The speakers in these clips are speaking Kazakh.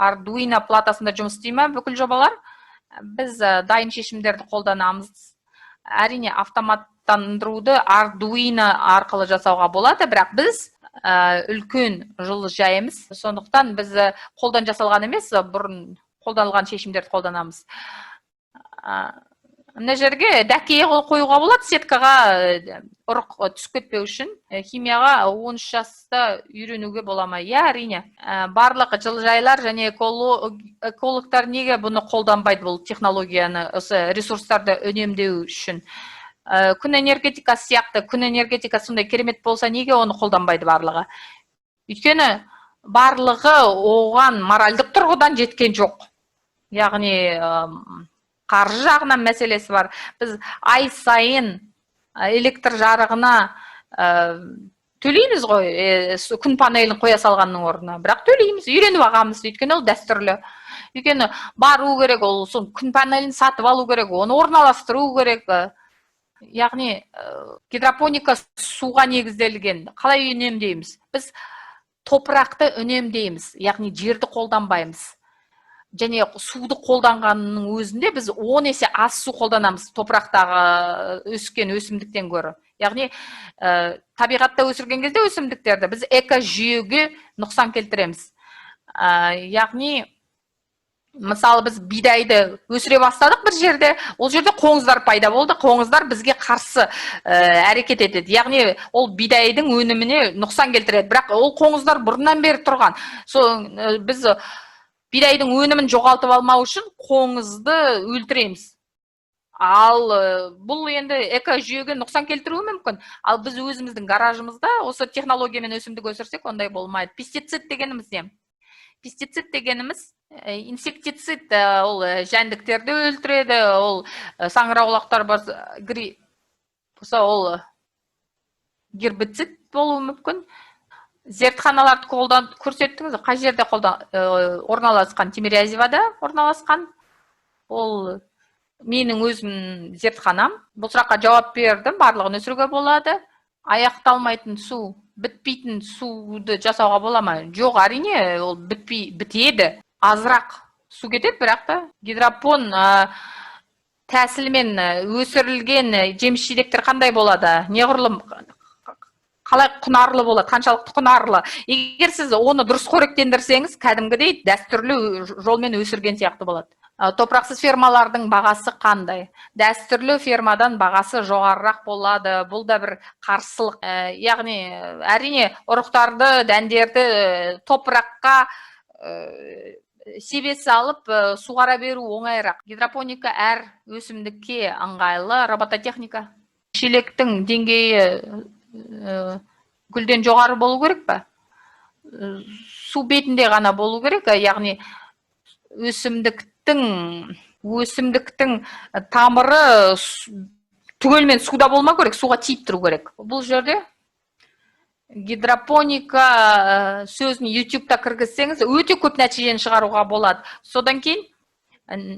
Arduino платасында жұмыс істей ме бүкіл жобалар? Біз дайын шешімдерді қолданамыз. Әрине автоматтандыруды Arduino арқылы жасауға болады, бірақ біз үлкен жылыжайымыз. Сондықтан біз қолдан жасалған емес, бұрын қолданылған шешімдерді қолданамыз. Мына жерге дәкеге қоюға болады, сеткаға ұрық түсіп кетпеу үшін. Химияға 13 жаста үйренуге бола ма? Иә, әрине. Барлық жылыжайлар және экологтар неге бұны қолданбайды, бұл технологияны, осы ресурстарды үнемдеу үшін? Күн энергетикасы сияқты, күн энергетикасы сондай керемет болса, неге оны қолданбайды барлығы? Өйткені барлығы оған моральдық тұрғыдан жеткен жоқ. Яғни қаржы жағынан мәселесі бар. Біз ай сайын электр жарығына төлейміз ғой, күн панелін қоя салғанның орнына. Бірақ төлейміз, үйреніп ағамыз, өйткені ол дәстүрлі. Өйткені бару керек, ол күн панелін сатып алу керек, оны орналастыру керек. Яғни гидропоника суға негізделген. Қалай үнемдейміз? Біз топырақты үнемдейміз, яғни жерді қолданбаймыз. Және суды қолданғанның өзінде біз 10 есе аз су қолданамыз топырақтағы өскен өсімдіктен көрі. Яғни табиғатта өсірген кезде өсімдіктерді біз экожүйеге нұқсан келтіреміз. Яғни мысалы біз бидайды өсіре бастадық бір жерде, ол жерде қоңыздар пайда болды, қоңыздар бізге қарсы әрекет етеді. Яғни ол бидайдың өніміне нұқсан келтіреді, бірақ ол қоңыздар бұрыннан бері тұрған. Біз бидайдың өнімін жоғалтып алмау үшін қоңызды өлтіреміз. Ал бұл енді экожүйеге нұқсан келтіруі мүмкін. Ал біз өзіміздің гаражымызда осы технологиямен өсімдік өсірсек, ондай болмайды. Пестицид дегеніміз не? Пестицид дегеніміз инсектицид, ол жәндіктерді өлтіреді, ол саңырауқұлақтар болса, ол гербицид болуы мүмкін. Зертханаларды көрсеттіңіз, қай жерде орналасқан? Тимирязевада орналасқан. Ол менің өзім зертханам. Бұл сұраққа жауап бердім, барлығын өсіруге болады. Аяқталмайтын су, бітпейтін суды жасауға бола ма? Жоқ, әрине, ол бітеді. Азырақ су кетеді, бірақ та гидропон тәсілімен өсірілген жеміс-жидектер қандай болады? Неғұрлым қалай құнарлы болады, қаншалықты құнарлы. Егер сіз оны дұрыс қоректендірсеңіз, кәдімгідей дәстүрлі жолмен өсірген сияқты болады. Топырақсыз фермалардың бағасы қандай? Дәстүрлі фермадан бағасы жоғарырақ болады. Бұл да бір қарсылық. Яғни, әрине, ұрықтарды, дәндерді топыраққа себе салып, суғара беру оңайырақ. Гидропоника әр өсімдікке ыңғайлы робототехника. Шелектің деңгейі гүлден жоғары болу керек па? Су бетінде ғана болу керек, яғни өсімдіктің тамыры түгелмен суда болма керек, суға тиіп тұру керек. Бұл жерде гидропоника сөзін YouTube-та кіргізсеңіз, өте көп нәтижені шығаруға болады. Содан кейін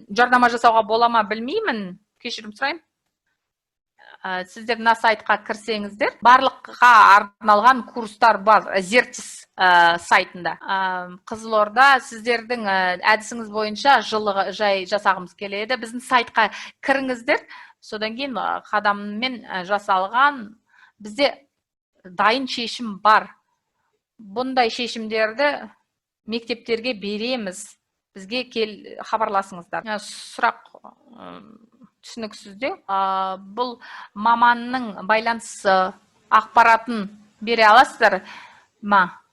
жарнама жасауға бола ма білмеймін, кешірім сұрайын. Сіздер мына сайтқа кірсеңіздер, барлыққа арналған курстар бар, Зертис сайтында. Қызылорда сіздердің әдісіңіз бойынша жылыжай жасағымыз келеді. Біздің сайтқа кіріңіздер, содан кейін қадаммен жасалған бізде дайын шешім бар. Бұндай шешімдерді мектептерге береміз. Бізге хабарласыңыздар. Сұрақ түсініксізде. Бұл маманның байланыс ақпаратын бере аласыздар ма?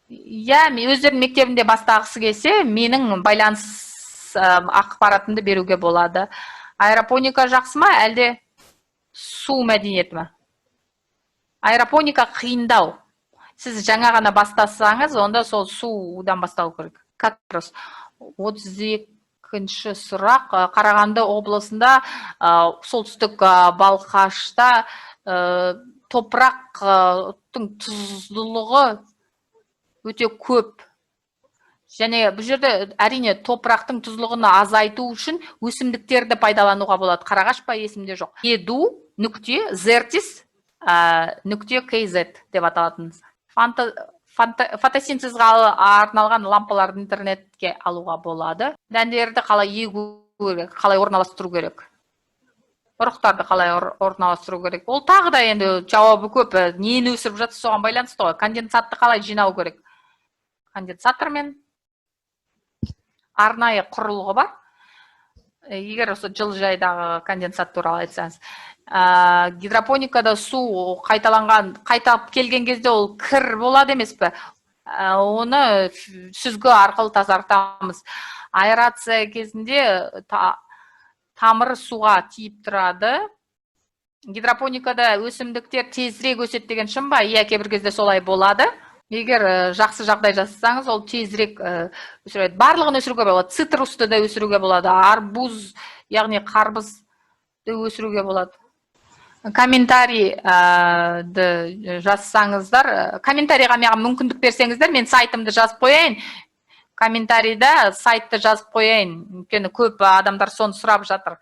Иә, өздерінің мектебінде бастағысы келсе, менің байланыс ақпаратымды беруге болады. Аэропоника жақсы ма, әлде су мәдениеті ма? Аэропоника қиындау. Сіз жаңа ғана бастасаңыз, онда сол судан бастау керек. Как раз 32-ші сұрақ. Қарағанды облысында, солтүстік Балқашта топырақтың тұздылығы өте көп. Және бұл жерде әрине топырақтың тұздылығын азайту үшін өсімдіктерді пайдалануға болады. Қарағаш па, есімде жоқ. edu.zertis.kz деп аталатын фотосинтезге арналған лампаларды интернетке алуға болады. Дәндерді қалай егу керек, қалай орналастыру керек, ұрықтарды қалай орналастыру керек. Ол тағы да енді жауабы көп. Нені өсіріп жатса соған байланысты ғой. Конденсатты қалай жинау керек. Конденсатормен арнайы құрылғы бар. Егер осы жылыжайдағы конденсат туралы айтсаңыз, гидропоникада су қайталап келген кезде ол кір болады емес пе? Оны сүзгі арқылы тазартамыз. Аэрация кезінде тамыры суға тиіп тұрады. Гидропоникада өсімдіктер тезірек өседі деген шын ба? Иә, кейбір кезде солай болады. Егер жақсы жағдай жасасаңыз, ол тезірек өсіреді. Барлығын өсіруге болады. Цитрусты да өсіруге болады. Арбуз, яғни қарбызды өсіруге болады. Комментарийді жазсаңыздар, комментарийға маған мүмкіндік берсеңіздер, мен сайтымды жазып қояйын. Комментарийда сайтты жазып қояйын. Өйткені көп адамдар соны сұрап жатыр.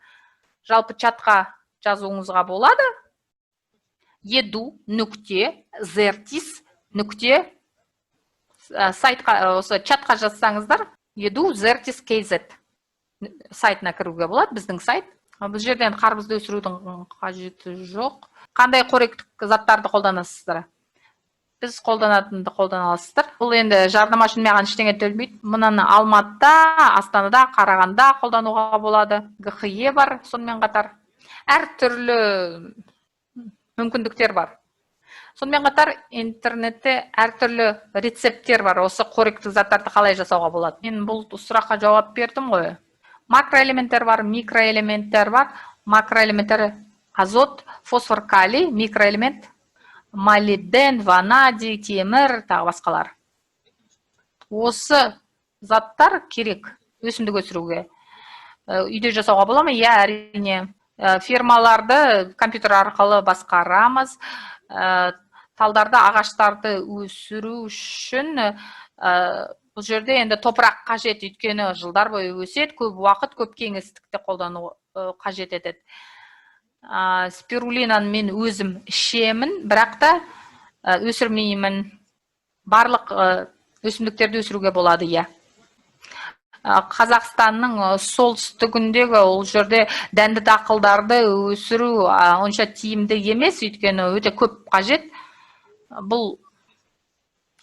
Жалпы чатқа жазуыңызға болады. edu.zertis. Сайтқа, осы чатқа жазсаңыздар, edu.zertis.kz сайтына кіруге болады, біздің сайт. Бұл жерден қарбызды өсірудің қажеті жоқ. Қандай қоректік заттарды қолданасыздар? Біз қолданатынды қолдана аласыздар. Бұл енді жарнама үшін маған ештеңе төлемейді. Мұнаны Алматыда, Астанада, Қарағандыда қолдануға болады. ГХЕ бар, сонымен қатар. Әртүрлі мүмкіндіктер бар. Сонымен қатар интернетте әртүрлі рецепттер бар. Осы қоректік заттарды қалай жасауға болады? Мен бұл сұраққа жауап бердім ғой. Макроэлементтер бар, микроэлементтер бар. Макроэлементтер азот, фосфор, калий, микроэлемент молибден, ванадий, темір, тағы басқалар. Осы заттар керек өсімдік өсіруге. Үйде жасауға бола ма? Иә, әрине. Фермаларды компьютер арқылы басқарамыз. Талдарды, ағаштарды өсіру үшін бұл жерде енді топырақ қажет, өйткені жылдар бойы өседі, көп уақыт, көп кеңістікті қолдану қажет етеді. Спирулинаны мен өзім ішемін, бірақ та өсірмеймін. Барлық өсімдіктерді өсіруге болады, иә. Қазақстанның солтүстігіндегі ол жерде дәнді дақылдарды өсіру онша тиімді емес, өйткені өте көп қажет. Бұл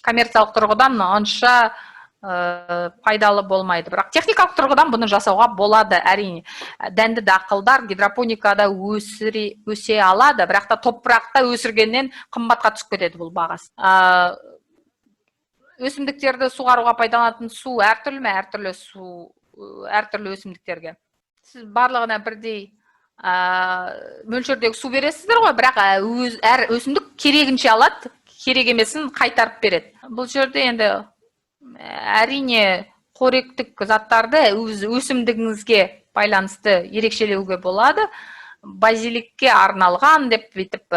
коммерциялық тұрғыдан онша пайдалы болмайды. Бірақ техникалық тұрғыдан бұны жасауға болады, әрине. Дәнді дақылдар гидропоникада өсе алады, бірақ та топырақта өсіргеннен қымбатқа түсіп кетеді бұл бағасы. Өсімдіктерді суғаруға пайдаланатын су әртүрлі ме? Әртүрлі су, әртүрлі өсімдіктерге. Сіз барлығына бірдей мөлшердегі су бересіздер ғой, бірақ әр өсімдік керегінше алады, керек емесін қайтарып береді. Бұл жерде енді әрине қоректік заттарды өсімдігіңізге байланысты ерекшелеуге болады. Базиликке арналған деп бүйтіп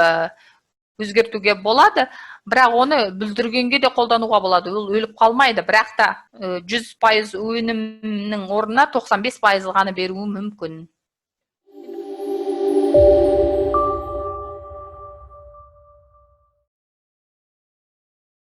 өзгертуге болады. Бірақ оны бүлдіргенге де қолдануға болады. Ол өліп қалмайды, бірақ та 100% өнімнің орнына 95% ғана беруі мүмкін.